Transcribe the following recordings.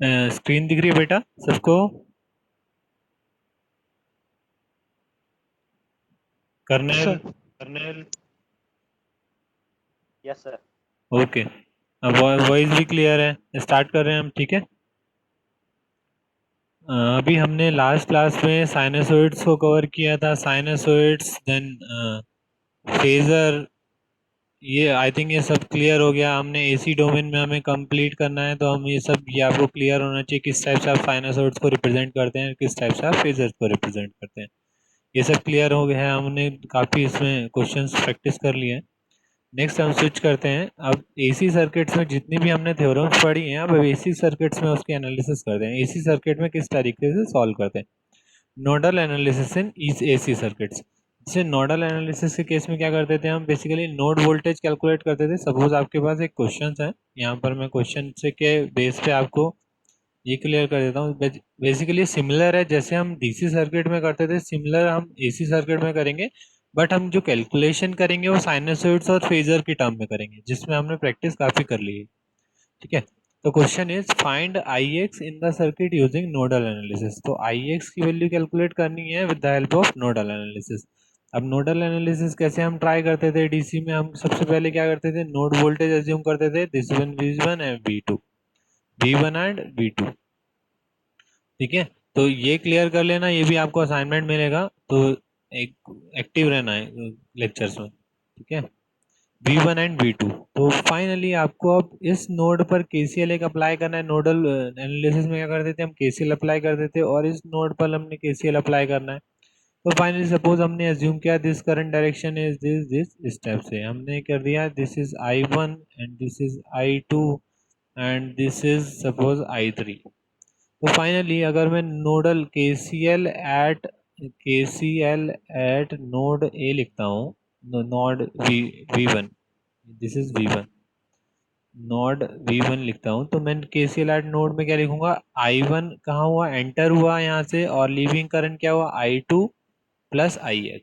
Screen दिख रही है बेटा सबको? Kernel, kernel. Yes sir. Okay, अब वॉइस भी क्लियर है, स्टार्ट कर रहे हैं हम, ठीक है। अभी हमने लास्ट क्लास में साइनसोइड्स को कवर किया था, साइनसोइड्स, देन फेजर। ये आई थिंक ये सब क्लियर हो गया। हमने एसी डोमेन में हमें कंप्लीट करना है, तो हम ये आपको क्लियर होना चाहिए किस टाइप से आप साइनसोइड्स को रिप्रेजेंट करते हैं, किस टाइप से आप फेजर्स को रिप्रेजेंट करते हैं। ये सब क्लियर हो गया है, हमने काफ़ी इसमें क्वेश्चंस प्रैक्टिस कर लिए हैं। नेक्स्ट हम स्विच करते हैं। अब एसी सर्किट्स में जितनी भी हमने थ्योरम्स पढ़ी हैं, अब एसी सर्किट्स में उसकी एनालिसिस करते हैं। एसी सर्किट में किस तरीके से सॉल्व करते हैं, नोडल एनालिसिस इन इस एसी सर्किट्स। जैसे नोडल एनालिसिस के केस में क्या करते थे, हम बेसिकली नोड वोल्टेज कैलकुलेट करते थे। सपोज आपके पास एक क्वेश्चन है, यहाँ पर मैं क्वेश्चन से के बेस पे आपको ये क्लियर कर देता हूँ। बेसिकली सिमिलर है, जैसे हम डीसी सर्किट में करते थे, सिमिलर हम एसी सर्किट में करेंगे। बट हम जो कैलकुलेशन करेंगे वो साइनसॉइड्स और फेजर की टर्म में करेंगे, जिसमें हमने प्रैक्टिस काफ़ी कर ली है, ठीक है। तो question is find I x in the circuit using nodal analysis. तो आई एक्स की वैल्यू कैलकुलेट करनी है with the help of nodal analysis. अब नोडल एनालिसिस कैसे हम ट्राई करते थे डीसी में, हम सबसे पहले क्या करते थे, नोड वोल्टेज एज्यूम करते थे, this one V1 and V2, V1 and V2, ठीक है। तो ये क्लियर कर लेना, ये भी आपको असाइनमेंट मिलेगा, तो एक एक्टिव रहना है लेक्चर्स में, ठीक है। V1 and V2। तो फाइनली आपको अब इस नोड पर KCL एक अप्लाई करना है। नोडल एनालिसिस में क्या करते थे, हम KCL अप्लाई करते थे, और इस नोड पर हमने KCL अप्लाई करना है। तो फाइनली सपोज हमने एज्यूम किया this current direction is this इस टाइप से हमने कर दिया, this is I1 and this is I2 and this is suppose I3। तो फाइनली अगर मैं nodal KCL eight node A लिखता हूँ, node V1, this is V1, node V1 लिखता हूँ, तो मैं KCL एट नोड में क्या लिखूंगा, I1 कहाँ हुआ, एंटर हुआ यहाँ से, और लीविंग करंट क्या हुआ, I2 प्लस IX।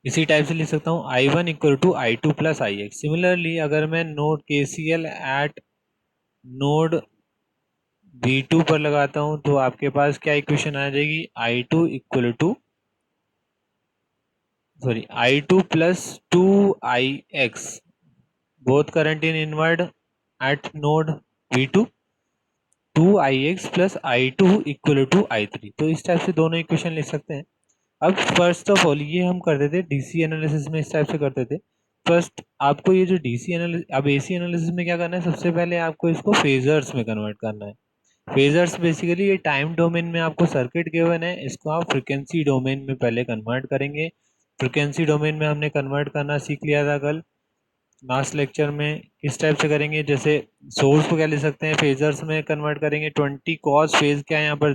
इसी टाइप से लिख सकता हूँ I1 equal to I2 plus IX। Similarly अगर मैं node KCL eight node V2 पर लगाता हूँ, तो आपके पास क्या इक्वेशन आ जाएगी, I2 equal to I2 plus 2IX, both current in inward at node V2, 2IX plus I2 equal to I3। तो इस टाइप से दोनों इक्वेशन लिख सकते हैं। अब फर्स्ट ऑफ ऑल ये हम करते थे डीसी एनालिसिस में, इस टाइप से करते थे। फर्स्ट आपको ये जो डीसी एनालिसिस, अब एसी एनालिसिस में क्या करना है, सबसे पहले आपको इसको फेजर्स में कन्वर्ट करना है। फेजर्स बेसिकली ये टाइम डोमेन में आपको सर्किट गिवन है, इसको आप फ्रिक्वेंसी डोमेन में पहले कन्वर्ट करेंगे। फ्रिक्वेंसी डोमेन में हमने कन्वर्ट करना सीख लिया था कल लास्ट लेक्चर में। किस टाइप से करेंगे, जैसे सोर्स को क्या ले सकते हैं, फेजर्स में कन्वर्ट करेंगे। 20 कॉस फेज क्या है यहाँ पर,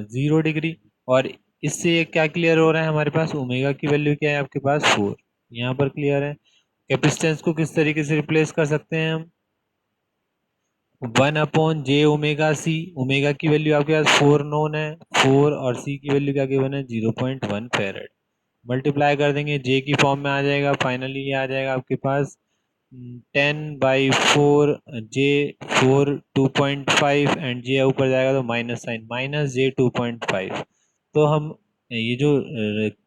0 डिग्री। और इससे क्या क्लियर हो रहा है, हमारे पास ओमेगा की वैल्यू क्या है आपके पास, 4, यहाँ पर क्लियर है। कैपेसिटेंस को किस तरीके से रिप्लेस कर सकते हैं हम, 1/j⍵c। ओमेगा की वैल्यू आपके पास 4 नोन है, 4, और सी की वैल्यू क्या गिवन है, 0.1 फेरेड। मल्टीप्लाई कर देंगे, जे की फॉर्म में आ जाएगा, फाइनली ये आ जाएगा आपके पास 10/4 J4 2.5, एंड जे ऊपर जाएगा तो माइनस साइन, -J2.5। तो हम ये जो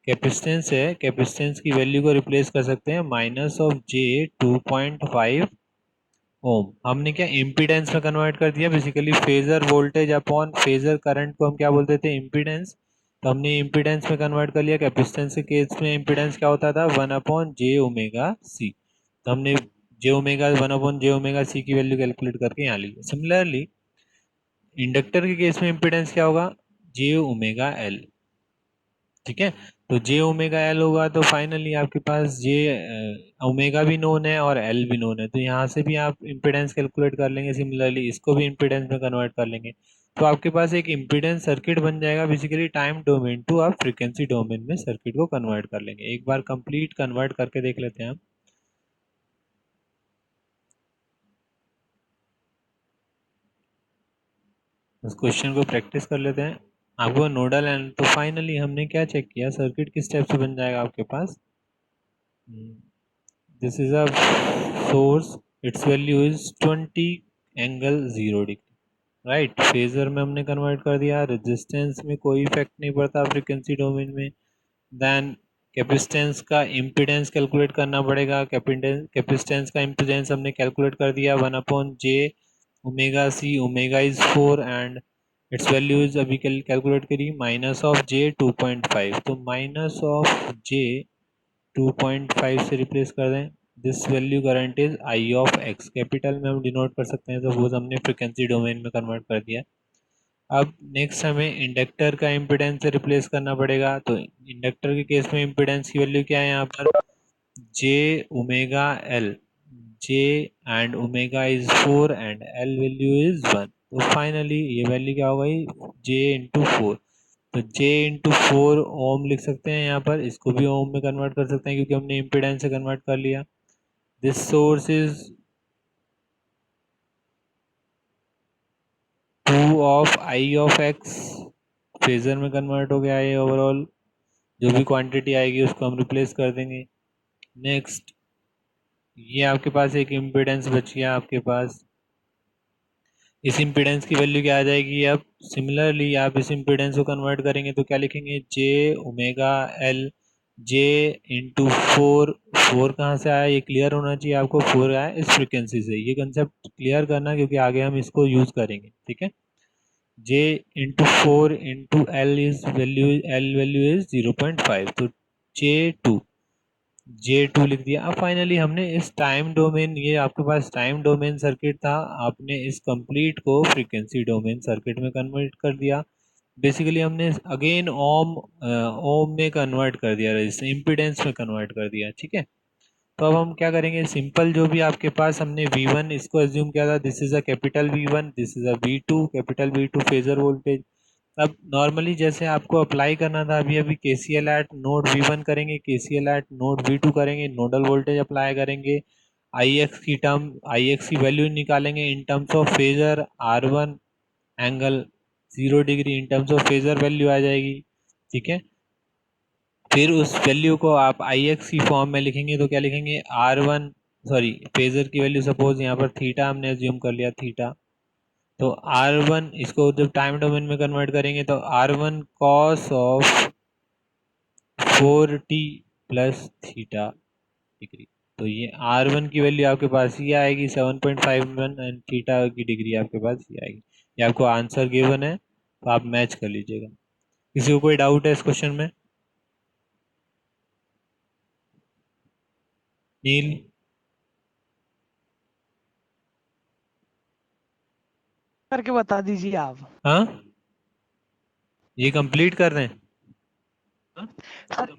कैपेसिटेंस है, कैपेसिटेंस की वैल्यू को रिप्लेस कर सकते हैं -J2.5 ओम। हमने क्या इम्पीडेंस में कन्वर्ट कर दिया, basically phasor voltage upon phasor current को हम क्या बोलते थे, इम्पीडेंस। तो हमने इम्पीडेंस में कन्वर्ट कर लिया। कैपेसिटेंस के केस में इम्पीडेंस क्या होता था, 1/j⍵c। तो हमने जे ओमेगा 1/j⍵c की वैल्यू कैलकुलेट करके यहाँ ली। सिमिलरली इंडक्टर के केस में इम्पीडेंस क्या होगा, j⍵L, ठीक है। तो j⍵L होगा, तो फाइनली आपके पास ओमेगा भी नोन है और L भी नोन है, तो यहाँ से भी आप इम्पीडेंस कैलकुलेट कर लेंगे। सिमिलरली इसको भी इम्पीडेंस में कन्वर्ट कर लेंगे, तो आपके पास एक इम्पीडेंस सर्किट बन जाएगा। बेसिकली टाइम डोमेन टू आप फ्रीक्वेंसी डोमेन में सर्किट को कन्वर्ट कर लेंगे। एक बार कंप्लीट कन्वर्ट करके देख लेते हैं हम। उस क्वेश्चन को प्रैक्टिस कर लेते हैं। आपको नोडल एंड, तो फाइनली हमने क्या चेक किया, सर्किट किस टाइप से बन जाएगा आपके पास, this is a source, its value is 20 angle 0 degree, right. Phasor में हमने कन्वर्ट कर दिया, रेजिस्टेंस में कोई इफेक्ट नहीं पड़ता फ्रीक्वेंसी डोमेन में। देन कैपेसिटेंस का इम्पीडेंस कैलकुलेट करना पड़ेगा, कैपेसिटेंस का इम्पीडेंस हमने कैलकुलेट कर दिया 1/j omega C, omega is 4 and its value is अभी कैलकुलेट करी माइनस ऑफ जे 2.5, तो माइनस ऑफ जे 2.5 से रिप्लेस कर दें। This value current is I of x, capital में हम डिनोट कर सकते हैं, सपोज हमने फ्रिक्वेंसी डोमेन में कन्वर्ट कर दिया। अब नेक्स्ट हमें इंडक्टर का इम्पिडेंस से रिप्लेस करना पड़ेगा, तो इंडक्टर के केस में इम्पिडेंस की वैल्यू क्या है यहाँ पर, J omega L, J and omega is 4 and L value is 1, तो फाइनली ये वैल्यू क्या हो गई, जे इंटू 4, तो J इंटू 4 ओम लिख सकते हैं यहाँ पर, इसको भी ओम में कन्वर्ट कर सकते हैं क्योंकि हमने इम्पिडेंस से कन्वर्ट कर लिया। This source is 2 of I of x, phasor में कन्वर्ट हो गया है ओवरऑल, जो भी क्वांटिटी आएगी उसको हम रिप्लेस कर देंगे। नेक्स्ट ये आपके पास एक इम्पिडेंस बच गया आपके पास, इस इम्पिडेंस की वैल्यू क्या आ जाएगी। अब सिमिलरली आप इस इम्पिडेंस को कन्वर्ट करेंगे तो क्या लिखेंगे, जे ओमेगा एल, जे इंटू 4, 4 कहाँ से आया ये क्लियर होना चाहिए आपको, 4 आया इस फ्रिक्वेंसी से, ये कंसेप्ट क्लियर करना क्योंकि आगे हम इसको यूज करेंगे, ठीक है। J into 4 into L value is 0.5, तो जे टू लिख दिया। अब फाइनली हमने इस टाइम डोमेन, ये आपके पास टाइम डोमेन सर्किट था, आपने इस कंप्लीट को फ्रीक्वेंसी डोमेन सर्किट में कन्वर्ट कर दिया। बेसिकली हमने अगेन ओम में कन्वर्ट कर दिया, इम्पिडेंस में कन्वर्ट कर दिया, ठीक है। तो अब हम क्या करेंगे, सिंपल जो भी आपके पास हमने V1 इसको एज्यूम किया था, this is a capital V1, this is a V2, capital V2 phasor voltage. अब नॉर्मली जैसे आपको अप्लाई करना था, अभी अभी KCL एट नोड V1 करेंगे, KCL एट नोड V2 करेंगे, नोडल वोल्टेज अप्लाई करेंगे, आई एक्स की वैल्यू निकालेंगे in terms of phasor, R1 angle 0 degree in terms of phasor value आ जाएगी, ठीक है। फिर उस वैल्यू को आप आई एक्स की फॉर्म में लिखेंगे, तो क्या लिखेंगे, R1, सॉरी फेजर की वैल्यू सपोज यहाँ पर थीटा हमने एज्यूम कर लिया, थीटा, तो R1 इसको जब टाइम डोमेन में कन्वर्ट करेंगे तो R1 cos of 4t plus theta degree, तो ये R1 की वैल्यू आपके पास ये आएगी 7.51 एंड थीटा की डिग्री आपके पास ये आएगी। ये आपको आंसर गिवन है, तो आप मैच कर लीजिएगा। किसी को कोई डाउट है इस क्वेश्चन में? नील? करके बता दीजिए आप। हाँ, ये कंप्लीट कर रहे हैं। सर,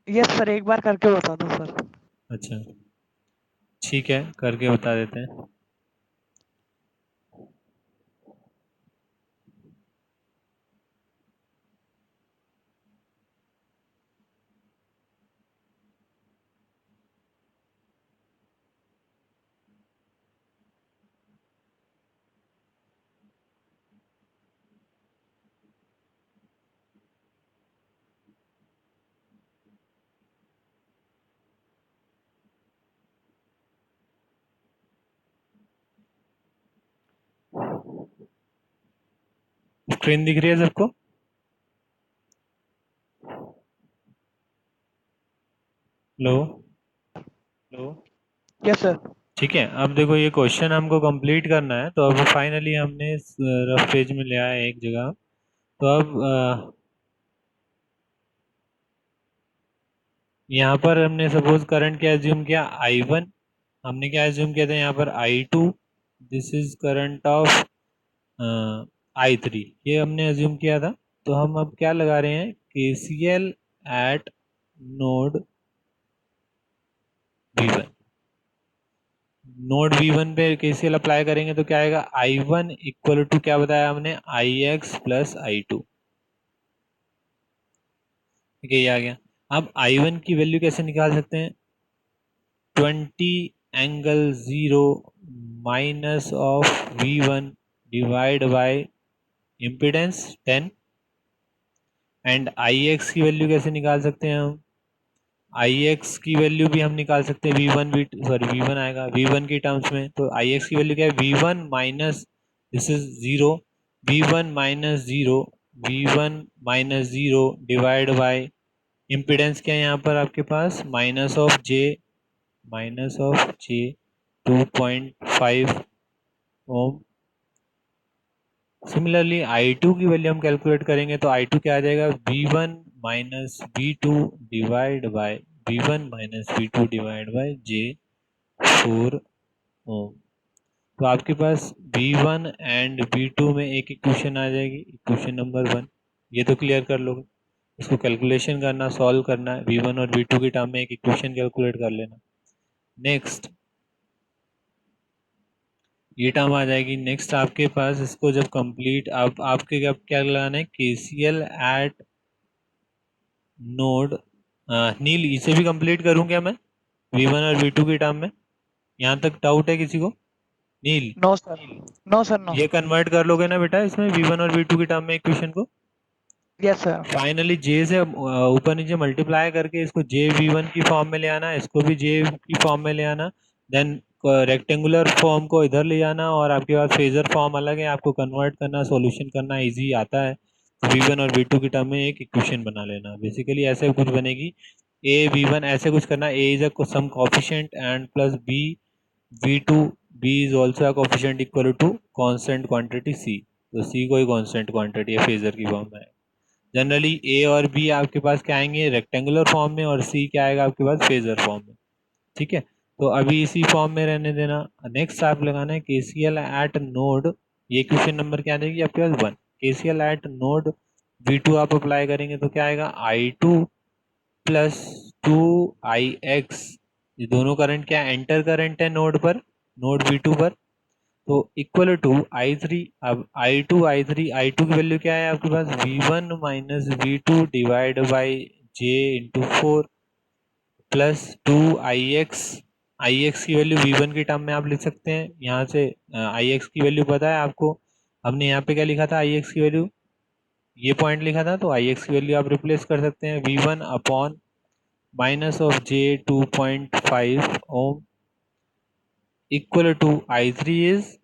यस सर, एक बार करके बता दो सर। अच्छा ठीक है, करके बता देते हैं। स्क्रीन दिख रही है सबको? लो, यस सर। ठीक है। अब देखो ये क्वेश्चन हमको कंप्लीट करना है, तो अब फाइनली हमने इस रफ पेज में ले आया है एक जगह। तो अब यहाँ पर हमने सपोज करंट क्या एज्यूम किया, I1, हमने क्या एज्यूम किया था यहाँ पर I2, this is current of I3, ये हमने एज्यूम किया था। तो हम अब क्या लगा रहे हैं, KCL eight node V1, node V1 पे KCL अप्लाई करेंगे तो क्या आएगा, I1 इक्वल टू क्या बताया हमने, IX प्लस I2, ठीक है, ये आ गया। अब I1 की वैल्यू कैसे निकाल सकते हैं, 20 angle 0 minus of V1 divide by impedance 10, and IX की वैल्यू कैसे निकाल सकते हैं हम, आई एक्स की वैल्यू भी हम निकाल सकते हैं, वी वन आएगा वी वन की टर्म्स में, तो आई एक्स की वैल्यू क्या है, V one minus this is zero, V one minus zero, V one minus zero divide by impedance क्या है यहाँ पर आपके पास, minus of J 2.5 ohm. Similarly I2 की वैल्यू हम कैलकुलेट करेंगे तो I2 क्या आ जाएगा, V1 minus V two divide by J 4 ohm. तो आपके पास V1 एंड V2 में एक इक्वेशन आ जाएगी, इक्वेशन नंबर 1। ये तो क्लियर कर लोगे, इसको कैलकुलेशन करना, सॉल्व करना है, V1 और V2 के टर्म में एक इक्वेशन कैलकुलेट कर लेना। नेक्स्ट ये टर्म आ जाएगी। नेक्स्ट आपके पास इसको जब कंप्लीट आप आपके क्या लगाना है, KCL एट नोड नील, इसे भी कंप्लीट करूं क्या मैं V1 और V2 के टर्म में, यहाँ तक डाउट है किसी को, Neel no sir, no sir, no. ये कन्वर्ट कर लोगे ना बेटा इसमें V1 और V2 के टर्म में इक्वेशन को। Yes sir. फाइनली जे से ऊपर नीचे मल्टीप्लाई करके इसको जे V1 की फॉर्म में ले आना, इसको भी जे की फॉर्म में ले आना, देन रेक्टेंगुलर फॉर्म को इधर ले जाना, और आपके पास फेजर फॉर्म अलग है, आपको कन्वर्ट करना, सॉल्यूशन करना इजी आता है। V1 और V2 की टर्म में एक इक्वेशन बना लेना, बेसिकली ऐसे कुछ बनेगी, a V1 ऐसे कुछ करना, a is a some coefficient and plus b V2, b is also a coefficient equal to constant quantity c, तो c कोई कांस्टेंट क्वांटिटी है, फेजर की फॉर्म में। जनरली ए और बी आपके पास क्या आएंगे, रेक्टेंगुलर फॉर्म में, और सी क्या आएगा आपके पास, फेजर फॉर्म में। ठीक है, तो अभी इसी फॉर्म में रहने देना। नेक्स्ट आप लगाना है केसीएल एट नोड, ये क्वेश्चन नंबर क्या आ जाएगी आपके पास 1। केसीएल एट नोड V2 आप अप्लाई करेंगे तो क्या आएगा, I2 प्लस 2IX, ये दोनों करंट क्या एंटर करंट है नोड पर, नोड V2 पर, तो इक्वल टू I3। अब आई टू की वैल्यू क्या है आपके पास, V1 minus V2 divide by J into 4 plus 2IX। IX की वैल्यू V1 की टर्म में आप लिख सकते हैं, यहाँ से IX की वैल्यू पता है आपको, हमने यहाँ पे क्या लिखा था, IX की वैल्यू ये पॉइंट लिखा था, तो IX की वैल्यू आप रिप्लेस कर सकते हैं, V1 upon minus of J 2.5 ohm equal to I3 is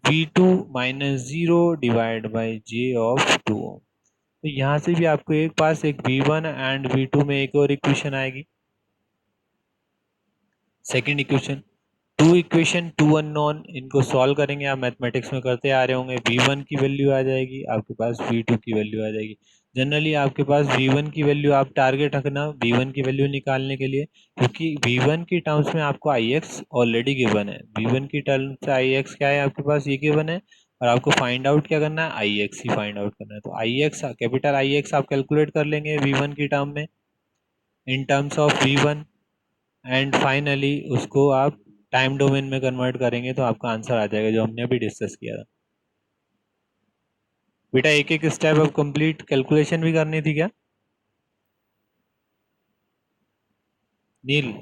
V2 minus zero divide by j of 2 ohm. तो यहाँ से भी आपको एक पास एक V1 एंड V2 में एक और इक्वेशन आएगी, सेकंड इक्वेशन। टू अननोन, इनको सॉल्व करेंगे, आप मैथमेटिक्स में करते आ रहे होंगे, V1 की वैल्यू आ जाएगी आपके पास, V2 की वैल्यू आ जाएगी। जनरली आपके पास V1 की वैल्यू आप टारगेट रखना V1 की वैल्यू निकालने के लिए, क्योंकि V1 की टर्म्स में आपको IX ऑलरेडी गिवन है, V1 की टर्म्स से IX क्या है आपके पास, ये गिवन है, और आपको फाइंड आउट क्या करना है, IX ही फाइंड आउट करना है। तो IX कैपिटल IX आप कैलकुलेट कर लेंगे V1 की टर्म में, इन terms of V1, and finally उसको आप टाइम डोमेन में कन्वर्ट करेंगे तो आपका आंसर आ जाएगा, जो हमने अभी डिस्कस किया था। बेटा एक एक स्टेप अब कंप्लीट कैलकुलेशन भी करनी थी क्या नील,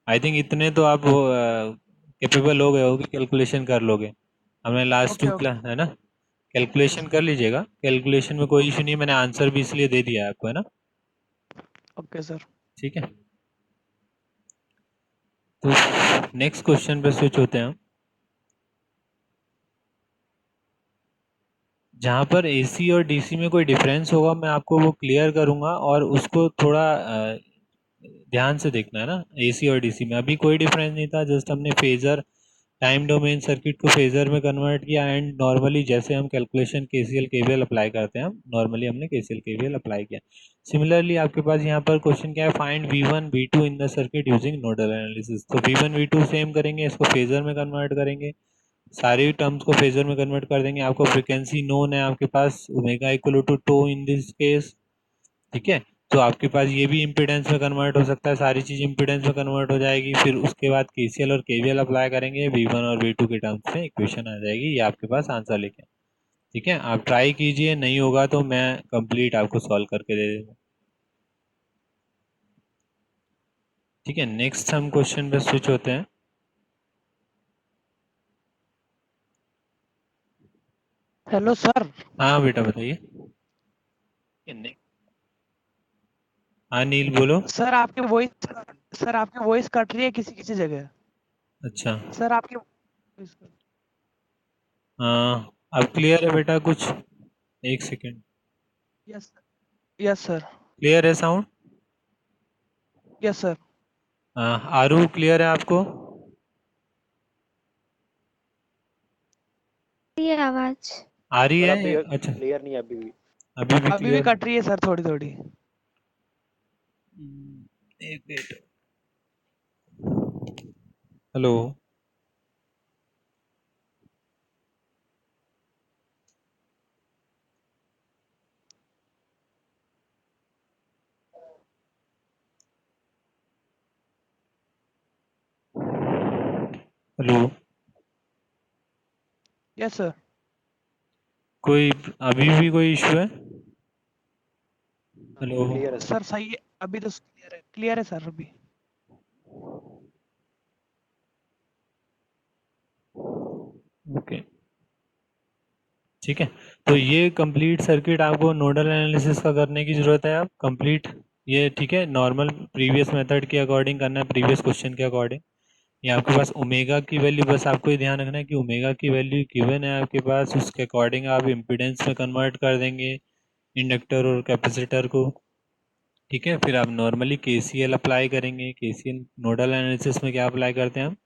आई थिंक इतने तो आप कैपेबल हो गए होगे, कैलकुलेशन कर लोगे, हमने लास्ट ओके, 2 ओके। क्लास है ना, कैलकुलेशन कर लीजिएगा, कैलकुलेशन में कोई इशू नहीं, मैंने आंसर भी इसलिए दे दिया है आपको, है ना। Okay sir. ठीक है, तो नेक्स्ट क्वेश्चन पे स्विच होते हैं हम, जहाँ पर एसी और डीसी में कोई डिफरेंस होगा मैं आपको वो क्लियर करूंगा, और उसको थोड़ा ध्यान से देखना है ना। एसी और डीसी में अभी कोई डिफरेंस नहीं था, जस्ट हमने फेजर टाइम डोमेन सर्किट को फेजर में कन्वर्ट किया, एंड नॉर्मली जैसे हम कैलकुलेशन केसीएल केवीएल अप्लाई करते हैं, हम नॉर्मली हमने केसीएल केवीएल अप्लाई किया। सिमिलरली आपके पास यहाँ पर क्वेश्चन क्या है, find V1 V2 in the circuit using nodal analysis, तो V1 V2 सेम करेंगे, इसको फेजर में कन्वर्ट करेंगे, सारी टर्म्स को फेजर में कन्वर्ट कर देंगे, आपको फ्रीक्वेंसी नोन है आपके पास, omega equal to two in this case. ठीक है, तो आपके पास ये भी इम्पीडेंस में कन्वर्ट हो सकता है, सारी चीज इम्पीडेंस में कन्वर्ट हो जाएगी, फिर उसके बाद केसीएल और केवीएल अप्लाई करेंगे, V1 और V2 के टर्म्स में इक्वेशन आ जाएगी, ये आपके पास आंसर लेके। ठीक है, आप ट्राई कीजिए, नहीं होगा तो मैं कंप्लीट आपको सॉल्व करके दे दूंगा। ठीक है, नेक्स्ट हम क्वेश्चन पे स्विच होते हैं। Hello sir. हाँ बेटा बताइए। हाँ नील बोलो। सर आपकी वॉइस कट रही है किसी किसी जगह। अच्छा। सर आपकी हाँ अब क्लियर है बेटा कुछ? एक second. Yes yes sir. Clear है sound? Yes sir. Aru clear है आपको? ये आवाज आ रही सर है? अभी अच्छा क्लियर नहीं है अभी भी। अभी भी अभी भी क्लियर? कट रही है सर थोड़ी थोड़ी। एक minute. Hello. Hello. Yes sir. कोई अभी भी कोई इशू है? हेलो। क्लियर है सर। सर सही है अभी तो क्लियर है सर अभी। ओके ठीक है। तो ये कंप्लीट सर्किट आपको नोडल एनालिसिस का करने की ज़रूरत है। आप कंप्लीट ये ठीक है नॉर्मल प्रीवियस मेथड के अकॉर्डिंग करना है, प्रीवियस क्वेश्चन के अकॉर्डिंग। ये आपके पास ओमेगा की वैल्यू, बस आपको ये ध्यान रखना है कि ओमेगा की वैल्यू गिवन है आपके पास, उसके अकॉर्डिंग आप इम्पीडेंस में कन्वर्ट कर देंगे इंडक्टर और कैपेसिटर को। ठीक है, फिर आप नॉर्मली केसीएल अप्लाई करेंगे। केसीएल नोडल एनालिसिस में क्या अप्लाई करते हैं हम?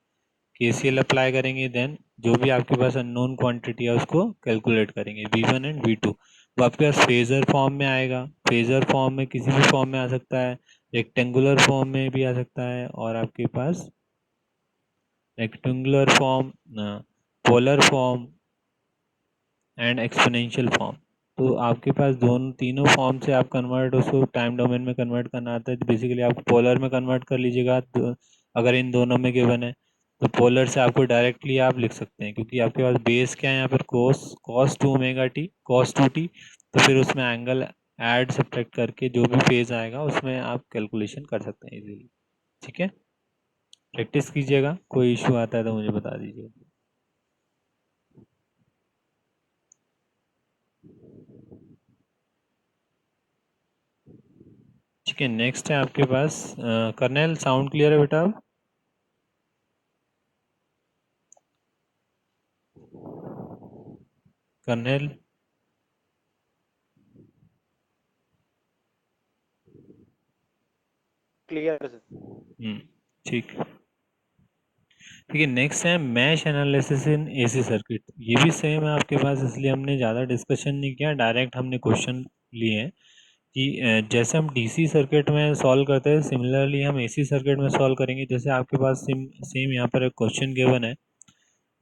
केसीएल अप्लाई करेंगे, देन जो भी आपके पास अननोन क्वांटिटी है उसको कैलकुलेट करेंगे, V1 एंड V2। वो आपके पास फेजर फॉर्म में आएगा। फेजर फॉर्म में किसी भी फॉर्म में आ सकता है, रेक्टेंगुलर फॉर्म में भी आ सकता है, और आपके पास rectangular form, polar form and exponential form. तो आपके पास दोनों तीनों फॉर्म से आप कन्वर्ट उसको टाइम डोमेन में कन्वर्ट करना आता है। तो बेसिकली आप पोलर में कन्वर्ट कर लीजिएगा, तो अगर इन दोनों में गिवन है तो पोलर से आपको डायरेक्टली आप लिख सकते हैं, क्योंकि आपके पास बेस क्या है यहाँ पर, cos two omega T, cos two T. तो फिर उसमें एंगल ऐड सब्ट्रैक्ट करके जो भी फेज आएगा उसमें आप कैलकुलेशन कर सकते हैं इजीली। ठीक है, प्रैक्टिस कीजिएगा, कोई इशू आता है तो मुझे बता दीजिए। ठीक है, नेक्स्ट है आपके पास कर्नेल। साउंड क्लियर है बेटा? कर्नेल। क्लियर है सर। ठीक। ठीक है, नेक्स्ट है mesh analysis in AC circuit. ये भी सेम है आपके पास, इसलिए हमने ज़्यादा डिस्कशन नहीं किया, डायरेक्ट हमने क्वेश्चन लिए हैं कि जैसे हम डीसी सर्किट में सॉल्व करते हैं सिमिलरली हम एसी सर्किट में सॉल्व करेंगे। जैसे आपके पास सेम यहाँ पर एक क्वेश्चन गिवन है।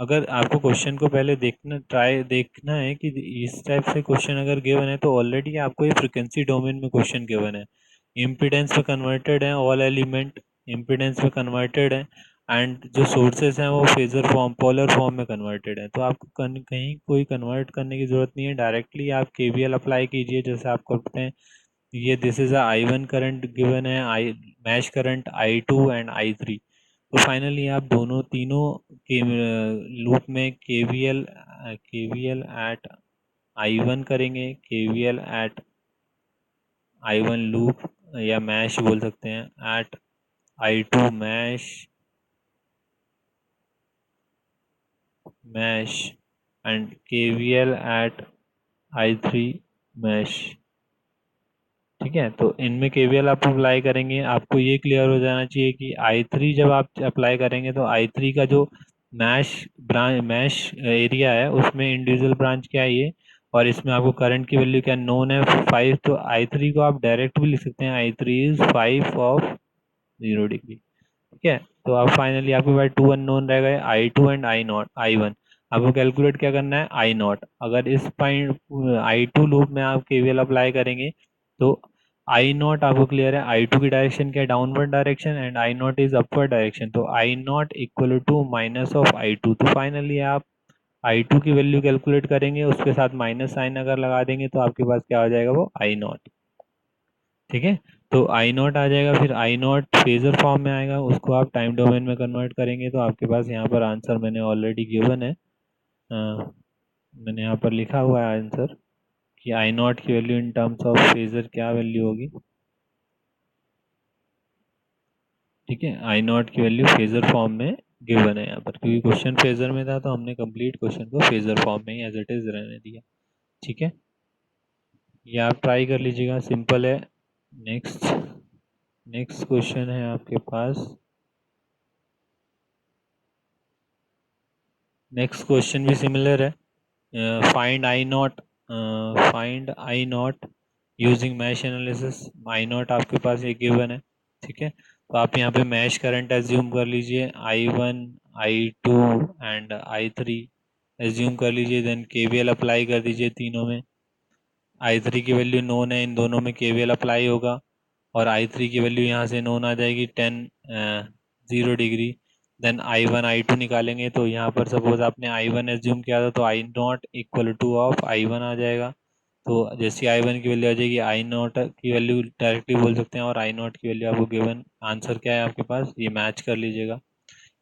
अगर आपको क्वेश्चन को पहले देखना है कि इस टाइप से क्वेश्चन अगर गिवन है तो ऑलरेडी आपको ये फ्रिक्वेंसी डोमेन में क्वेश्चन गिवन है, इम्पीडेंस में कन्वर्टेड है ऑल एलिमेंट, इम्पीडेंस में कन्वर्टेड है, एंड जो सोर्सेस हैं वो फेजर फॉर्म, पोलर फॉर्म में कन्वर्टेड है। तो आपको कहीं कोई कन्वर्ट करने की ज़रूरत नहीं है, डायरेक्टली आप केवीएल अप्लाई कीजिए जैसे आप करते हैं। ये this is I1 current given है, आई mesh current I2 and I3। तो फाइनली आप दोनों तीनों के लूप में केवीएल एट I1 करेंगे, केवीएल एट I1 लूप या मैश बोल सकते हैं, at I2 mesh and KVL at I3 mesh. ठीक है, तो इनमें केवीएल आप अप्लाई करेंगे, आपको ये क्लियर हो जाना चाहिए कि I3 जब आप अप्लाई करेंगे तो I3 का जो मैश एरिया है उसमें इंडिविजुअल ब्रांच क्या है ये, और इसमें आपको करंट की वैल्यू क्या नोन है 5। तो I3 को आप डायरेक्ट भी लिख सकते हैं, I3 इज 5 ऑफ 0 डिग्री। ठीक है, तो अब फाइनली आपके पास टू अननोन रह गए, I2 एंड I1। आपको कैलकुलेट क्या करना है, I0। अगर इस पॉइंट I2 लूप में आप केवीएल अप्लाई करेंगे तो I0 आपको क्लियर है, I2 की डायरेक्शन क्या है, downward direction, and I0 is upward direction. तो I0 equal to minus of I2। तो फाइनली आप I2 की वैल्यू कैलकुलेट करेंगे, उसके साथ माइनस साइन अगर लगा देंगे तो आपके पास क्या हो जाएगा, वो I0। ठीक है, तो I0 आ जाएगा, फिर I0 फेजर फॉर्म में आएगा, उसको आप टाइम डोमेन में कन्वर्ट करेंगे तो आपके पास यहाँ पर आंसर मैंने ऑलरेडी गिवन है, मैंने यहाँ पर लिखा हुआ है आंसर कि आई नॉट की value in terms of phasor क्या वैल्यू होगी। ठीक है, आई नॉट की वैल्यू फेजर फॉर्म में गिवन है यहाँ पर, क्योंकि क्वेश्चन फेजर में था तो हमने कंप्लीट क्वेश्चन को फेजर फॉर्म में ही एज इट इज रहने दिया। ठीक है, ये आप ट्राई कर लीजिएगा, सिंपल है। नेक्स्ट नेक्स्ट क्वेश्चन है आपके पास। नेक्स्ट क्वेश्चन भी सिमिलर है। Find I not using mesh analysis. I not आपके पास ये गिवन है। ठीक है, तो आप यहाँ पे मैश करंट एज्यूम कर लीजिए, I1 I2 and I3 assume कर लीजिए, देन KVL अप्लाई कर दीजिए तीनों में। I3 की वैल्यू नोन है, इन दोनों में KVL अप्लाई होगा और I3 की वैल्यू यहाँ से नोन आ जाएगी 0 डिग्री। देन I1 I2 निकालेंगे, तो यहाँ पर सपोज आपने I1 एज्यूम किया था तो I naught equal to of I1 आ जाएगा। तो जैसी I1 की वैल्यू आ जाएगी, आई नॉट की वैल्यू डायरेक्टली बोल सकते हैं और आई नॉट की वैल्यू आपको गिवन आंसर क्या है आपके पास, ये मैच कर लीजिएगा।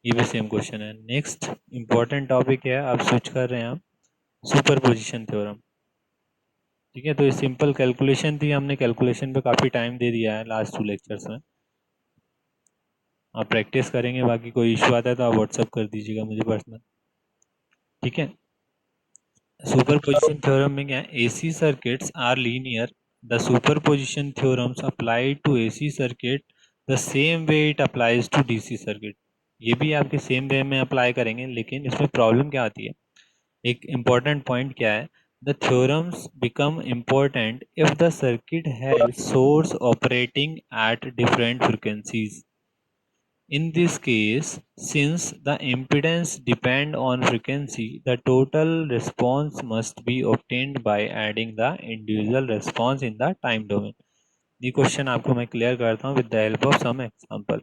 ये भी सेम क्वेश्चन है। नेक्स्ट इंपॉर्टेंट टॉपिक है, अब स्विच कर रहे हैं हम सुपरपोजिशन थ्योरम। ठीक है, तो ये सिंपल कैलकुलेशन थी, हमने कैलकुलेशन पे काफ़ी टाइम दे दिया है लास्ट 2 लेक्चर्स में। आप प्रैक्टिस करेंगे, बाकी कोई इशू आता है तो आप व्हाट्सअप कर दीजिएगा मुझे पर्सनल। ठीक है, सुपरपोजिशन थ्योरम में क्या है, AC circuits are linear, the superposition theorems apply to AC circuit the same way it applies to DC circuit. ये भी आपके सेम वे में अप्लाई करेंगे, लेकिन इसमें प्रॉब्लम क्या आती है, एक इम्पॉर्टेंट पॉइंट क्या है, the theorems become important if the circuit has source operating at different frequencies. In this case, since the impedance depend on frequency, the total response must be obtained by adding the individual response in the time domain. ये question आपको मैं clear करता हूँ with the help of some example.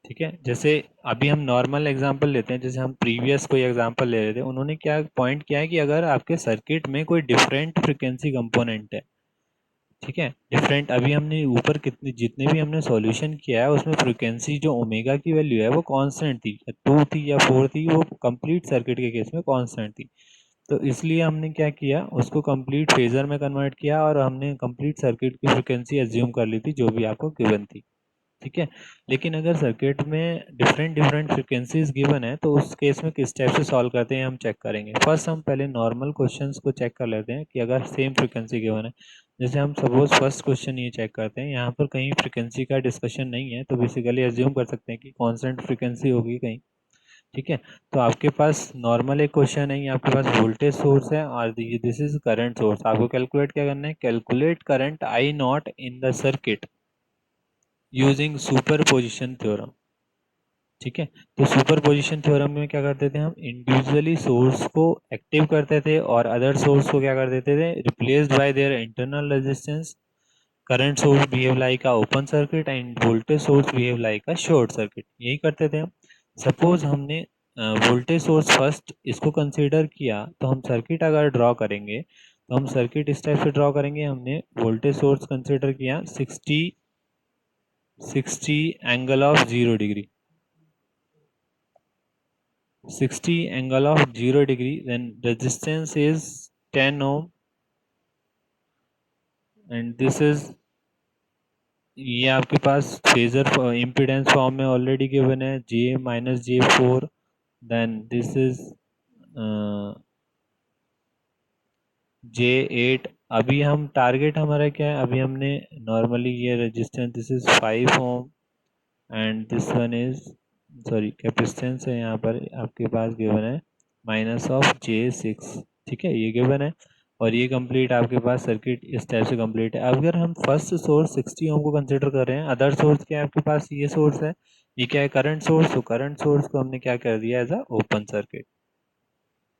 ठीक है, जैसे अभी हम नॉर्मल एग्जांपल लेते हैं, जैसे हम प्रीवियस कोई एग्जांपल ले रहे थे, उन्होंने क्या पॉइंट किया है कि अगर आपके सर्किट में कोई डिफरेंट फ्रिक्वेंसी कंपोनेंट है, ठीक है, डिफरेंट, अभी हमने ऊपर कितने जितने भी हमने सॉल्यूशन किया है उसमें फ्रिक्वेंसी जो ओमेगा की वैल्यू है वो कांस्टेंट थी, 2 थी या 4 थी, वो कंप्लीट सर्किट के केस में कांस्टेंट थी। तो इसलिए हमने क्या किया, उसको कंप्लीट फेजर में कन्वर्ट किया और हमने कंप्लीट सर्किट की फ्रिक्वेंसी एज्यूम कर ली थी जो भी आपको गिवन थी। ठीक है, लेकिन अगर सर्किट में डिफरेंट डिफरेंट फ्रिक्वेंसीज गिवन है तो उस केस में किस टाइप से सॉल्व करते हैं हम चेक करेंगे। फर्स्ट हम पहले नॉर्मल क्वेश्चंस को चेक कर लेते हैं कि अगर सेम फ्रिक्वेंसी गिवन है, जैसे हम सपोज फर्स्ट क्वेश्चन ये चेक करते हैं, यहाँ पर कहीं फ्रिक्वेंसी का डिस्कशन नहीं है तो बेसिकली एज्यूम कर सकते हैं कि कांस्टेंट फ्रिक्वेंसी होगी कहीं। ठीक है, तो आपके पास नॉर्मल एक क्वेश्चन है, आपके पास वोल्टेज सोर्स है और दिस इज करंट सोर्स। आपको कैलकुलेट क्या करना है, calculate current I not in the circuit using superposition theorem. ठीक है, तो सुपरपोजिशन थ्योरम में क्या करते थे, हम इंडिविजुअली सोर्स को एक्टिव करते थे और अदर सोर्स को क्या कर देते थे, replaced by their internal resistance. Current source behave like a open circuit and voltage source behave like a short circuit, यही करते थे हम। सपोज हमने वोल्टेज सोर्स फर्स्ट इसको कंसीडर किया, तो हम सर्किट अगर ड्रॉ करेंगे तो हम सर्किट इस टाइप से ड्रॉ करेंगे, हमने वोल्टेज सोर्स कंसीडर किया 60 angle of 0 degree, 60 angle of 0 degree, then resistance is 10 ohm and this is, ये आपके पास फेजर इम्पीडेंस फॉर्म में ऑलरेडी गिवन है, J-J4, then this is J8। अभी हम टारगेट हमारा क्या है, अभी हमने नॉर्मली ये resistance this is 5 ohm and this one is, sorry capacitance है यहाँ पर आपके पास गिवन है -J6। ठीक है, ये गिवन है और ये कंप्लीट आपके पास सर्किट इस टाइप से कंप्लीट है। अगर हम फर्स्ट सोर्स 60 ओम को कंसिडर कर रहे हैं, अदर सोर्स क्या है आपके पास, ये सोर्स है, ये क्या है करंट सोर्स, तो करंट सोर्स को हमने क्या कर दिया एज अ ओपन सर्किट।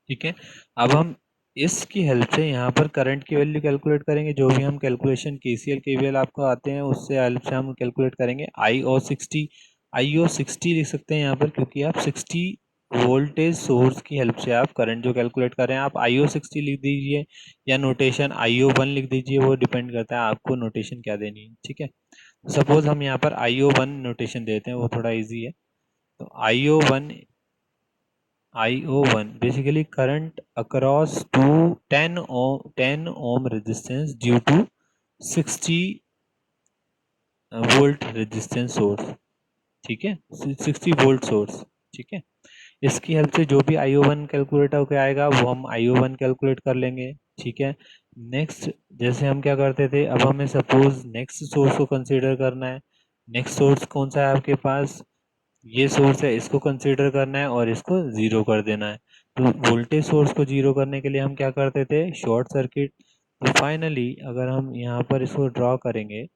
ठीक है, अब हम इसकी हेल्प से यहाँ पर करंट की वैल्यू कैलकुलेट करेंगे, जो भी हम कैलकुलेशन केसीएल केवीएल आपको आते हैं उससे हेल्प से हम कैलकुलेट करेंगे। आई ओ 60 लिख सकते हैं यहाँ पर, क्योंकि आप 60 वोल्टेज सोर्स की हेल्प से आप करंट जो कैलकुलेट कर रहे हैं, आप IO 60 लिख दीजिए या नोटेशन IO1 लिख दीजिए, वो डिपेंड करता है आपको नोटेशन क्या देनी है। ठीक है, सपोज हम यहाँ पर IO1 नोटेशन देते हैं, वो थोड़ा ईजी है। तो IO1 IO1 basically current across 10 ohm resistance due to 60 volt resistance source, ठीक है, 60 वोल्ट सोर्स, ठीक है। इसकी हेल्प से जो भी IO1 कैलकुलेट होकर आएगा वो हम IO1 कैलकुलेट कर लेंगे, ठीक है। नेक्स्ट जैसे हम क्या करते थे, अब हमें सपोज नेक्स्ट सोर्स को कंसीडर करना है। नेक्स्ट सोर्स कौन सा है आपके पास, ये सोर्स है, इसको कंसीडर करना है और इसको ज़ीरो कर देना है। तो वोल्टेज सोर्स को ज़ीरो करने के लिए हम क्या करते थे, शॉर्ट सर्किट। तो फाइनली अगर हम यहाँ पर इसको ड्रॉ करेंगे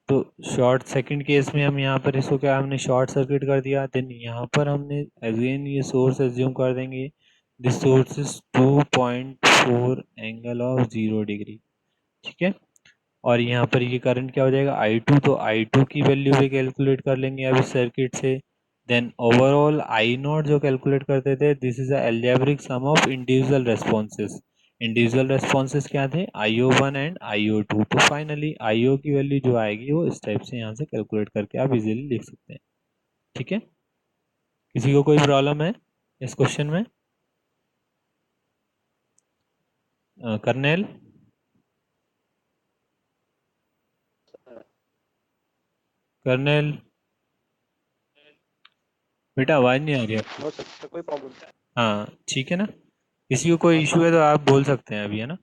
तो शॉर्ट सेकंड केस में हम यहाँ पर इसको क्या हमने शॉर्ट सर्किट कर दिया। देन यहाँ पर हमने अगेन ये सोर्स एज्यूम कर देंगे, this source is 2.4 angle of 0 degree, ठीक है। और यहाँ पर ये करंट क्या हो जाएगा I2, तो I2 की वैल्यू भी कैलकुलेट कर लेंगे अब इस सर्किट से। देन ओवरऑल I0 जो कैलकुलेट करते थे, this is a algebraic sum of individual responses. Individual responses क्या थे, IO1 एंड IO2। तो फाइनली IO की वैल्यू जो आएगी वो इस टाइप से यहाँ से कैलकुलेट करके आप इजीली लिख सकते हैं, ठीक है। किसी को कोई प्रॉब्लम है इस क्वेश्चन में, कर्नेल? कर्नेल बेटा आवाज नहीं आ रही है। हो सकता है कोई प्रॉब्लम। हाँ ठीक है ना, किसी को कोई इशू है तो आप बोल सकते हैं अभी, है ना।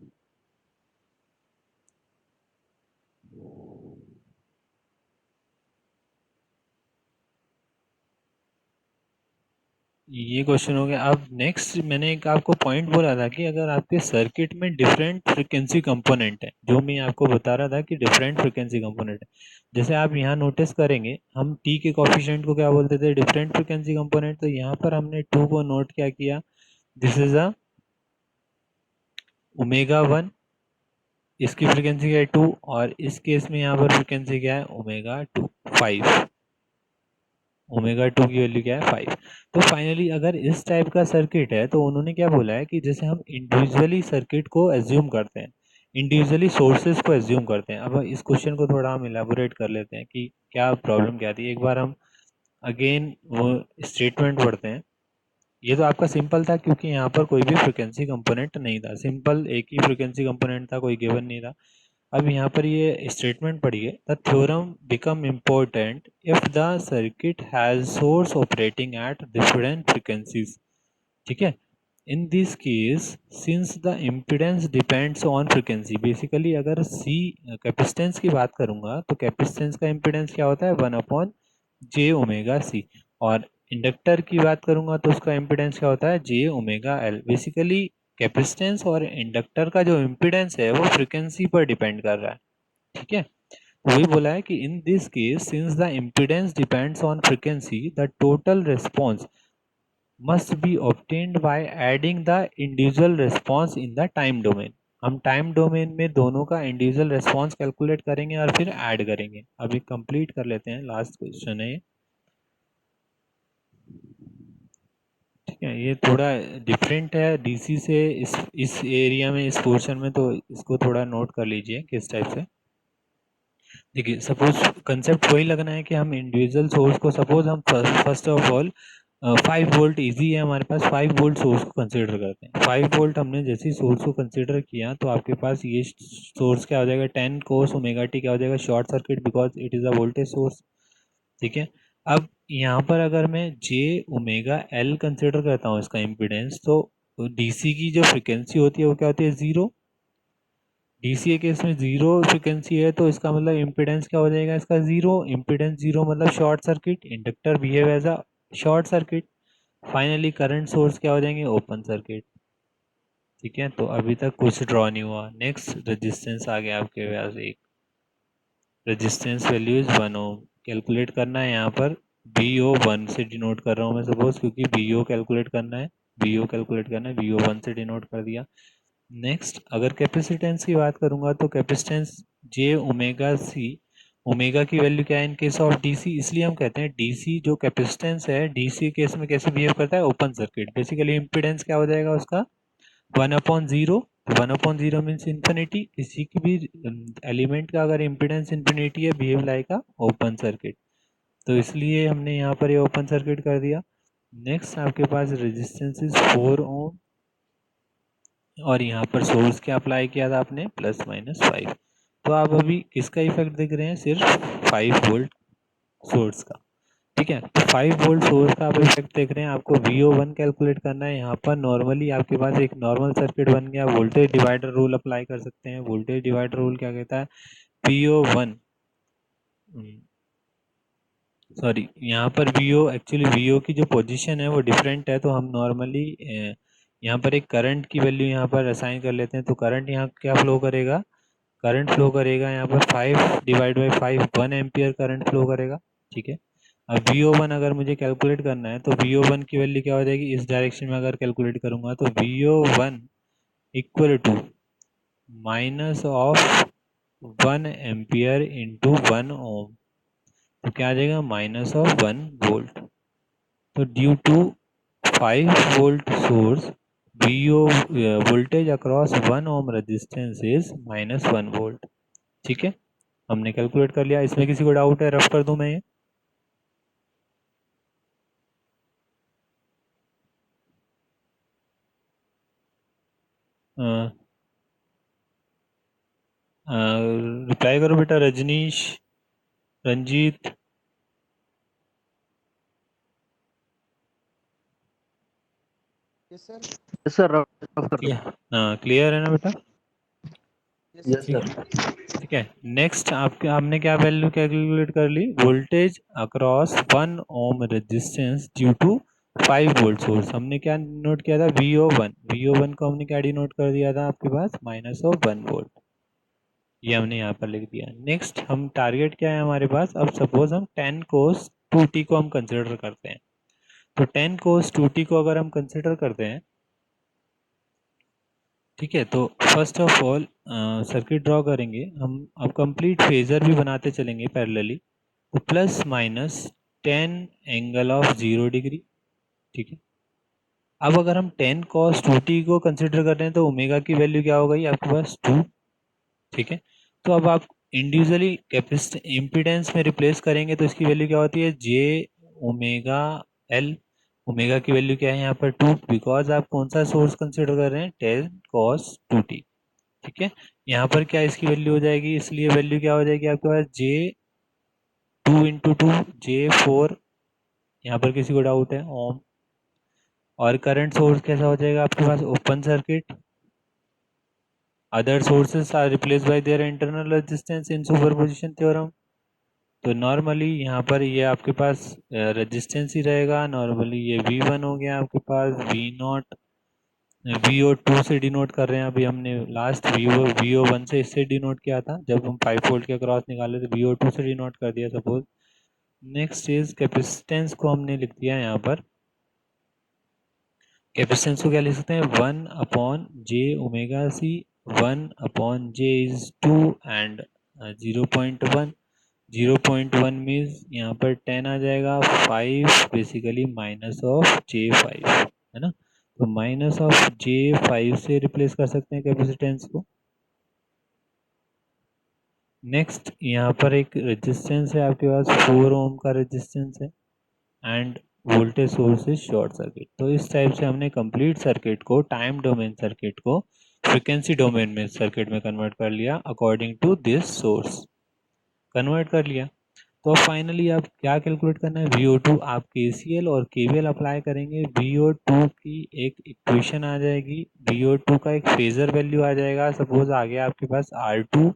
ये क्वेश्चन हो गया। अब नेक्स्ट मैंने एक आपको पॉइंट बोला था कि अगर आपके सर्किट में डिफरेंट फ्रिक्वेंसी कंपोनेंट है, जो मैं आपको बता रहा था कि डिफरेंट फ्रिक्वेंसी कंपोनेंट है, जैसे आप यहाँ नोटिस करेंगे हम टी के कॉफिशिएंट को क्या बोलते थे, डिफरेंट फ्रिक्वेंसी कंपोनेंट। तो यहाँ पर हमने टू को नोट क्या किया, this is a omega one, इसकी फ्रिक्वेंसी क्या है 2, और इस केस में यहाँ पर फ्रिक्वेंसी क्या है ओमेगा 2, 5, ओमेगा 2 की वैल्यू क्या है 5। तो फाइनली अगर इस टाइप का सर्किट है तो उन्होंने क्या बोला है कि जैसे हम इंडिविजुअली सर्किट को एज्यूम करते हैं, इंडिविजुअली सोर्सेज को एज्यूम करते हैं। अब इस क्वेश्चन को थोड़ा हम इलाबोरेट कर लेते हैं कि क्या प्रॉब्लम क्या थी। एक बार हम अगेन वो स्टेटमेंट पढ़ते हैं। ये तो आपका सिंपल था क्योंकि यहाँ पर कोई भी फ्रिक्वेंसी कंपोनेंट नहीं था, सिंपल एक ही फ्रिक्वेंसी कंपोनेंट था, कोई गिवन नहीं था। अब यहाँ पर ये स्टेटमेंट पढ़िए, the theorem become important if the circuit has source operating at different frequencies, ठीक है। इन this case since the impedance depends on frequency, basically अगर सी कैपेसिटेंस की बात करूंगा तो कैपेसिटेंस का इम्पिडेंस क्या होता है 1/j⍵c, और इंडक्टर की बात करूंगा तो उसका इम्पिडेंस क्या होता है j⍵L। बेसिकली कैपेसिटेंस और इंडक्टर का जो इम्पिडेंस है वो फ्रीक्वेंसी पर डिपेंड कर रहा है, ठीक है। तो वही बोला है कि इन this case since the impedance depends on frequency the total response must be obtained by adding the individual response in the time domain. हम टाइम डोमेन में दोनों का इंडिविजुअल रिस्पॉन्स कैलकुलेट करेंगे और फिर ऐड करेंगे। अभी कंप्लीट कर लेते हैं, लास्ट क्वेश्चन है ये, ठीक है। ये थोड़ा डिफरेंट है डीसी से, इस एरिया में, इस पोर्शन में, तो इसको थोड़ा नोट कर लीजिए किस टाइप से। देखिए सपोज कंसेप्ट वही लगना है कि हम इंडिविजुअल सोर्स को, सपोज हम first of all 5 volt easy है हमारे पास, 5 वोल्ट सोर्स को कंसीडर करते हैं। 5 वोल्ट हमने जैसे ही सोर्स को कंसीडर किया तो आपके पास ये सोर्स क्या हो जाएगा 10 कोस ओमेगा टी क्या हो जाएगा short circuit, because it is a voltage source, ठीक है। अब यहाँ पर अगर मैं j⍵L कंसिडर करता हूँ इसका इम्पिडेंस, तो डीसी की जो फ्रिक्वेंसी होती है वो क्या होती है जीरो। डीसी के केस में जीरो फ्रिक्वेंसी है तो इसका मतलब इम्पिडेंस क्या हो जाएगा इसका जीरो, इम्पिडेंस जीरो मतलब short circuit, inductor behave as a short circuit. Finally current source क्या हो जाएंगे ओपन सर्किट, ठीक है। तो अभी तक कुछ ड्रॉ नहीं हुआ। नेक्स्ट रेजिस्टेंस आ गया आपके पास, एक resistance value is 1 ohm, calculate करना है यहाँ पर BO1 से डिनोट कर रहा हूँ मैं सपोज, क्योंकि BO कैलकुलेट करना है, BO कैलकुलेट करना है, BO1 से डिनोट कर दिया। नेक्स्ट अगर कैपेसिटेंस की बात करूंगा तो कैपेसिटेंस j⍵c, ओमेगा की वैल्यू क्या है इन केस ऑफ डीसी, इसलिए हम कहते हैं डीसी जो कैपेसिटेंस है डीसी केस में कैसे बिहेव करता है ओपन सर्किट। बेसिकली इम्पिडेंस क्या हो जाएगा उसका 1/0, 1/0 मीन्स इन्फिनिटी। किसी की भी एलिमेंट का अगर इम्पिडेंस इन्फिनिटी है behave like a open circuit. तो इसलिए हमने यहाँ पर ये ओपन सर्किट कर दिया। नेक्स्ट आपके पास रेजिस्टेंस इज 4 ओम और यहाँ पर सोर्स क्या अप्लाई किया था आपने, ±5। तो आप अभी किसका इफेक्ट देख रहे हैं, सिर्फ 5 वोल्ट सोर्स का। ठीक है, तो 5 वोल्ट सोर्स का आप इफेक्ट देख रहे हैं। आपको VO1 कैलकुलेट करना है। यहाँ पर नॉर्मली आपके पास एक नॉर्मल सर्किट बन गया, वोल्टेज डिवाइडर रूल अप्लाई कर सकते हैं। वोल्टेज डिवाइडर रूल क्या कहता है, VO1 सॉरी, यहाँ पर एक्चुअली VO की जो पोजीशन है वो डिफरेंट है, तो हम नॉर्मली यहाँ पर एक करंट की वैल्यू यहाँ पर असाइन कर लेते हैं। तो करंट यहाँ क्या फ्लो करेगा, करंट फ्लो करेगा यहाँ पर 5/5 1 एम्पियर करंट फ्लो करेगा। ठीक है, अब VO1 अगर मुझे कैलकुलेट करना है तो VO1 की वैल्यू क्या हो जाएगी, इस डायरेक्शन में अगर कैलकुलेट करूंगा तो VO1 equal to minus of 1 ampere into 1 ohm, तो क्या आ जाएगा, -1 वोल्ट। तो due to 5 volt source VO voltage across 1 ohm resistance is -1 volt. ठीक है, हमने कैलकुलेट कर लिया। इसमें किसी को डाउट है, रफ कर दूं मैं ये? रिप्लाई करो बेटा, Rajneesh, Ranjeet. Yes sir, rough कर दो। क्लियर है ना बेटा? यस ठीक सर। है, ठीक है। नेक्स्ट आपके हमने क्या वैल्यू कैलकुलेट कर ली, voltage across 1 ohm resistance due to 5 volt source. हमने क्या नोट किया था, VO1 को हमने क्या डिनोट कर दिया था आपके पास, -1 वोल्ट। ये हमने यहाँ पर लिख दिया। नेक्स्ट हम टारगेट क्या है हमारे पास, अब सपोज हम 10 cos 2t को हम कंसिडर करते हैं। तो 10 cos 2t को अगर हम कंसिडर करते हैं, ठीक है, तो first of all circuit draw करेंगे हम। अब कंप्लीट फेजर भी बनाते चलेंगे पैरेलली। तो +-10 एंगल ऑफ 0 डिग्री। ठीक है, अब अगर हम 10 cos 2t को कंसिडर कर रहे हैं तो ओमेगा की वैल्यू क्या हो गई आपके पास, 2। ठीक है, तो अब आप इंडिविजुअली कैपेसिटी इम्पीडेंस में रिप्लेस करेंगे तो इसकी वैल्यू क्या होती है, j⍵L। ओमेगा की वैल्यू क्या है यहाँ पर, 2, बिकॉज आप कौन सा सोर्स कंसिडर कर रहे हैं, 10 cos 2t। ठीक है, यहाँ पर क्या इसकी वैल्यू हो जाएगी, इसलिए वैल्यू क्या हो जाएगी आपके पास, j2 × 2 j4। यहाँ पर किसी को डाउट है, ओम। और करंट सोर्स कैसा हो जाएगा आपके पास, open circuit. Other sources are replace by their internal resistance in superposition theorem. तो नॉर्मली यहाँ पर ये आपके पास रेजिस्टेंस ही रहेगा। नॉर्मली ये V1 हो गया आपके पास, V0 VO2 से डिनोट कर रहे हैं। अभी हमने लास्ट VO1 से इससे डिनोट किया था, जब हम 5 वोल्ट के क्रॉस निकाले तो VO2 से डिनोट कर दिया सपोज। नेक्स्ट इज कैपेसिटेंस को हमने लिख दिया यहाँ पर। कैपेसिटेंस को क्या लिख सकते हैं, 1/j⍵c। 1/j is 2 and 0.1। 0.1 means यहाँ पर 10 आ जाएगा, 5 बेसिकली -j5 है ना। तो -j5 से रिप्लेस कर सकते हैं कैपेसिटेंस को। नेक्स्ट यहाँ पर एक रेजिस्टेंस है आपके पास, 4 ओम का रेजिस्टेंस है and voltage source is short circuit. तो इस टाइप से हमने कंप्लीट सर्किट को, टाइम डोमेन सर्किट को फ्रीक्वेंसी डोमेन में सर्किट में कन्वर्ट कर लिया according to this source, convert कर लिया। तो फाइनली आप क्या कैलकुलेट करना है, VO2। आप KCL और KVL अप्लाई करेंगे, VO2 की एक इक्वेशन आ जाएगी, VO2 का एक फेजर वैल्यू आ जाएगा। सपोज आ गया आपके पास R2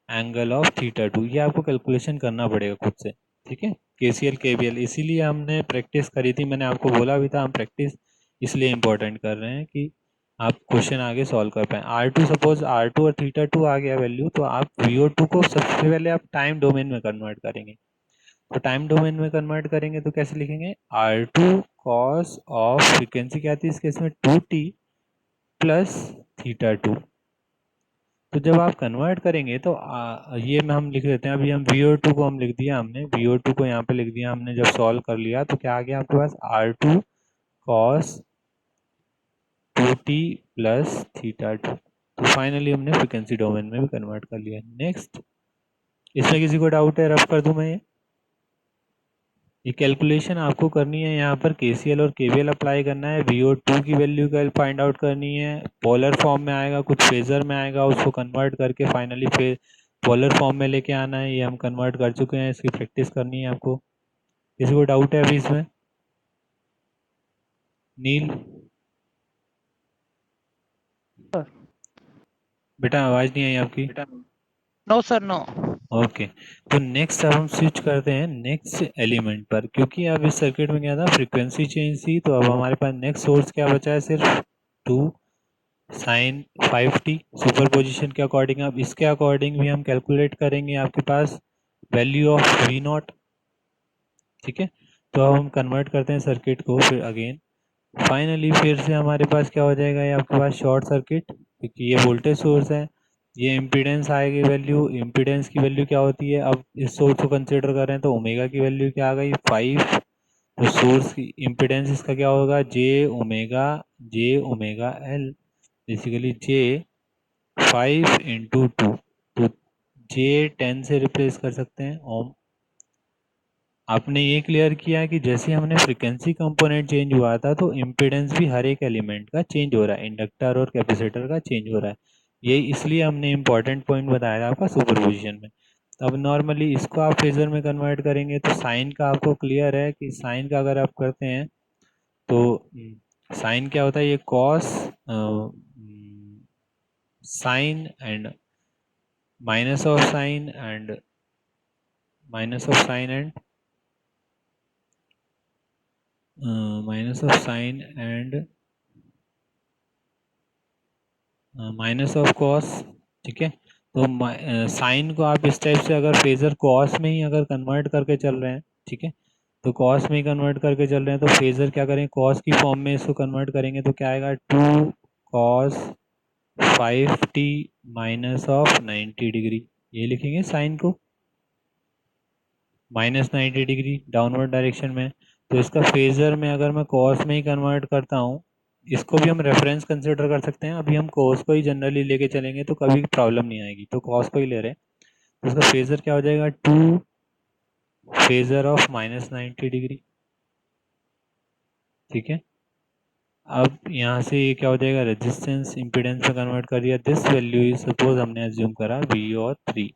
एंगल ऑफ θ2। ये आपको कैलकुलेशन करना पड़ेगा खुद से। ठीक है, KCL KVL इसीलिए हमने प्रैक्टिस करी थी। मैंने आपको बोला भी था हम प्रैक्टिस इसलिए इम्पोर्टेंट कर रहे हैं कि आप क्वेश्चन आगे सॉल्व कर पाएँ। R2 सपोज R2 और θ2 आ गया वैल्यू, तो आप VO2 को सबसे पहले आप टाइम डोमेन में कन्वर्ट करेंगे। तो टाइम डोमेन में कन्वर्ट करेंगे तो कैसे लिखेंगे, R2 cos ऑफ फ्रीक्वेंसी क्या थी इस केस में, 2t प्लस θ2। तो जब आप कन्वर्ट करेंगे तो ये में हम लिख लेते हैं। अभी हम VO2 को हम लिख दिया, हमने VO2 को यहाँ पे लिख दिया हमने। जब सॉल्व कर लिया तो क्या आ गया आपके पास, R2 cos 2t प्लस θ2। तो फाइनली हमने फ्रीक्वेंसी डोमेन में भी कन्वर्ट कर लिया। नेक्स्ट, इसमें किसी को डाउट है, रफ कर दूं मैं ये? ये कैलकुलेशन आपको करनी है, यहाँ पर केसीएल और केवीएल अप्लाई करना है, VO2 की वैल्यू का फाइंड आउट करनी है, पोलर फॉर्म में आएगा, कुछ फेजर में आएगा, उसको कन्वर्ट करके फाइनली फिर पोलर फॉर्म में लेके आना है। ये हम कन्वर्ट कर चुके हैं, इसकी प्रैक्टिस करनी है आपको। किसी को डाउट है अभी इसमें? नील सर। बेटा आवाज नहीं आई आपकी। No sir no. ओके, तो नेक्स्ट अब हम स्विच करते हैं नेक्स्ट एलिमेंट पर, क्योंकि अब इस सर्किट में क्या था, फ्रीक्वेंसी चेंज थी, तो अब हमारे पास नेक्स्ट सोर्स क्या बचा है, सिर्फ 2 साइन 5t सुपर पोजिशन के अकॉर्डिंग। अब इसके अकॉर्डिंग भी हम कैलकुलेट करेंगे आपके पास वैल्यू ऑफ वी नॉट। ठीक है, तो अब हम कन्वर्ट करते हैं सर्किट को फिर अगेन। फाइनली फिर से हमारे पास क्या हो जाएगा, ये आपके पास शॉर्ट सर्किट, क्योंकि ये वोल्टेज सोर्स है, ये इम्पीडेंस आएगी वैल्यू, इम्पीडेंस की वैल्यू क्या होती है, अब इस सोर्स को कंसिडर करें तो ओमेगा की वैल्यू क्या आ गई 5, तो सोर्स की इम्पीडेंस इसका क्या होगा जे ओमेगा एल, बेसिकली जे 5 इंटू 2, तो जे 10 से रिप्लेस कर सकते हैं ओम। आपने ये क्लियर किया कि जैसे हमने फ्रीक्वेंसी कंपोनेंट चेंज हुआ था तो इम्पीडेंस भी हर एक एलिमेंट का चेंज हो रहा है, इंडक्टर और कैपेसिटर का चेंज हो रहा है। ये इसलिए हमने इम्पॉर्टेंट पॉइंट बताया था आपका सुपरपोजिशन में। तो अब नॉर्मली इसको आप फेजर में कन्वर्ट करेंगे तो साइन का आपको क्लियर है कि साइन का अगर आप करते हैं तो साइन क्या होता है, ये cos sine and minus of sine and minus of sine and minus of sine and minus of cos. ठीक है, तो साइन को आप इस टाइप से अगर फेजर कॉस में ही अगर कन्वर्ट करके चल रहे हैं, ठीक है, तो कॉस में ही कन्वर्ट करके चल रहे हैं, तो फेजर क्या करें, कॉस की फॉर्म में इसको कन्वर्ट करेंगे तो क्या आएगा 2 cos 5t minus of 90 degree, ये लिखेंगे साइन को माइनस 90 डिग्री डाउनवर्ड डायरेक्शन में। तो इसका फेजर में अगर मैं कॉस में ही कन्वर्ट करता हूँ, इसको भी हम रेफरेंस कंसिडर कर सकते हैं, अभी हम कॉस को ही जनरली लेके चलेंगे तो कभी प्रॉब्लम नहीं आएगी, तो कॉस को ही ले रहे हैं, तो इसका फेजर क्या हो जाएगा 2 फेजर ऑफ माइनस 90 डिग्री। ठीक है, अब यहाँ से ये क्या हो जाएगा, रेजिस्टेंस इम्पीडेंस में कन्वर्ट कर दिया, दिस वैल्यू इज सपोज हमने एज्यूम करा वी और 3,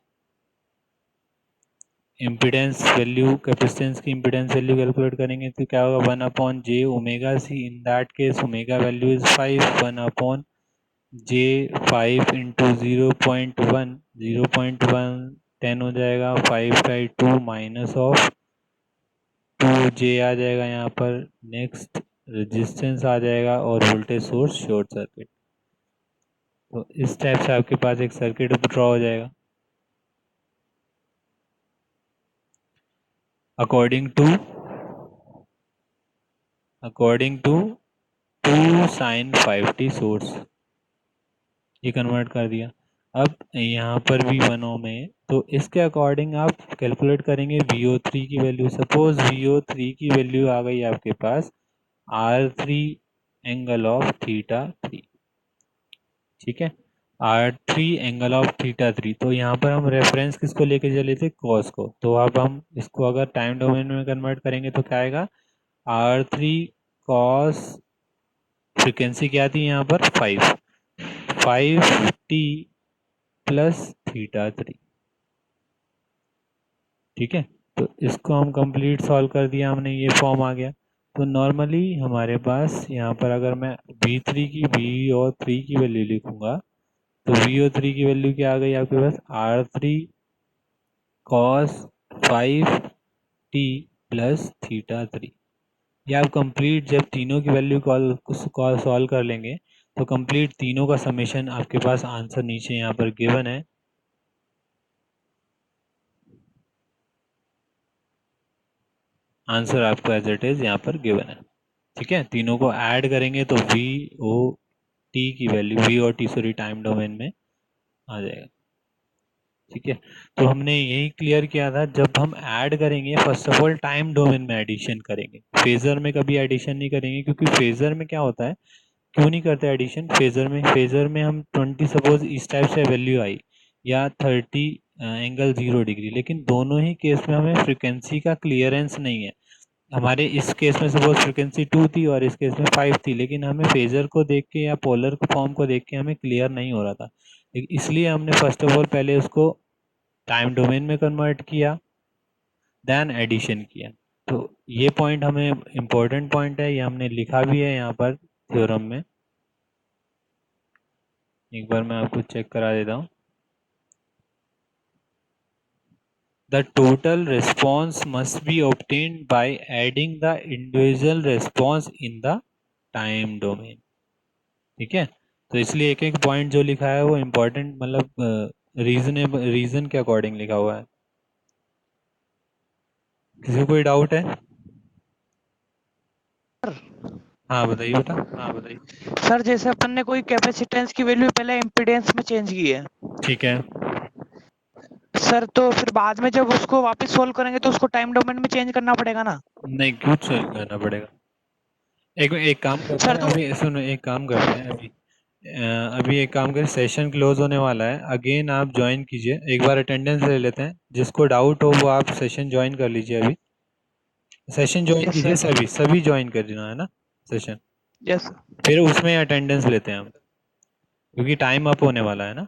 इम्पीडेंस वैल्यू कैपेसिटेंस की इम्पीडेंस वैल्यू कैलकुलेट करेंगे तो क्या होगा 1 upon j omega C, in that case omega value is 5, 1 upon j 5 into 0.1, 0.1 10 हो जाएगा, 5/2 माइनस ऑफ 2 जे आ जाएगा यहाँ पर, नेक्स्ट रेजिस्टेंस आ जाएगा और वोल्टेज सोर्स शॉर्ट सर्किट। तो इस टाइप से आपके पास एक सर्किट ड्रॉ हो जाएगा according to 2 sine 5t source, ये कन्वर्ट कर दिया। अब यहाँ पर भी 1 ओम है, तो इसके अकॉर्डिंग आप कैलकुलेट करेंगे VO3 की वैल्यू। सपोज VO3 की वैल्यू आ गई आपके पास R3 एंगल ऑफ थीटा 3। ठीक है, R3 एंगल ऑफ थीटा 3, तो यहाँ पर हम रेफरेंस किसको लेके चले थे, कॉस को, तो अब हम इसको अगर टाइम डोमेन में कन्वर्ट करेंगे तो क्या आएगा R3 कॉस, फ्रिक्वेंसी क्या थी यहाँ पर 5t प्लस थीटा 3। ठीक है, तो इसको हम कंप्लीट सॉल्व कर दिया हमने, ये फॉर्म आ गया। तो नॉर्मली हमारे पास यहाँ पर अगर मैं V3 की VO3 की वैल्यू लिखूंगा तो VO3 की वैल्यू क्या आ गई आपके पास R3 cos 5t plus theta 3। ये आप कंप्लीट जब तीनों की वैल्यू कॉल सॉल्व कर लेंगे तो कंप्लीट तीनों का समेशन आपके पास आंसर नीचे यहाँ पर गिवन है। आंसर आपको एज इट इज यहाँ पर गिवन है। ठीक है, तीनों को ऐड करेंगे तो VOT की value VOT sorry time domain में आ जाएगा। ठीक है, तो हमने यही क्लियर किया था, जब हम ऐड करेंगे first of all time domain में एडिशन करेंगे, फेजर में कभी एडिशन नहीं करेंगे, क्योंकि फेजर में क्या होता है, क्यों नहीं करते एडिशन फेजर में हम 20 सपोज इस टाइप से वैल्यू आई या 30 एंगल 0 डिग्री, लेकिन दोनों ही केस में हमें फ्रिक्वेंसी का क्लियरेंस नहीं है, हमारे इस केस में सपोज फ्रिक्वेंसी 2 थी और इस केस में 5 थी, लेकिन हमें फेजर को देख के या पोलर फॉर्म को देख के हमें क्लियर नहीं हो रहा था। इसलिए हमने फर्स्ट ऑफ ऑल पहले उसको टाइम डोमेन में कन्वर्ट किया, देन एडिशन किया। तो ये पॉइंट हमें इम्पोर्टेंट पॉइंट है, ये हमने लिखा भी है यहाँ पर थ्योरम में। एक बार मैं आपको चेक करा देता हूँ। The total response must be obtained by adding the individual response in the time domain। ठीक है, तो इसलिए एक एक पॉइंट जो लिखा है वो इम्पोर्टेंट, मतलब रीजन के अकॉर्डिंग लिखा हुआ है। किसी को कोई डाउट है? हाँ बताइए बेटा। सर जैसे अपन ने कोई कैपेसिटेंस की वैल्यू पहले इम्पीडेंस में चेंज की है ठीक है, सर, तो फिर बाद में जब उसको वापस सोल्व करेंगे तो उसको टाइम डोमेन में चेंज करना पड़ेगा ना? नहीं कुछ सॉल्व करना पड़ेगा। एक काम करते सर हैं, तो अभी सुनो, एक काम करते हैं अभी एक काम करें, सेशन क्लोज होने वाला है, अगेन आप ज्वाइन कीजिए, एक बार अटेंडेंस ले लेते हैं, जिसको डाउट हो वो आप सेशन ज्वाइन कर लीजिए। अभी सेशन ज्वाइन यस कीजिए, सर, सभी ज्वाइन कर देना है ना सेशन, यस फिर उसमें अटेंडेंस लेते हैं हम, क्योंकि टाइम अप होने वाला है ना।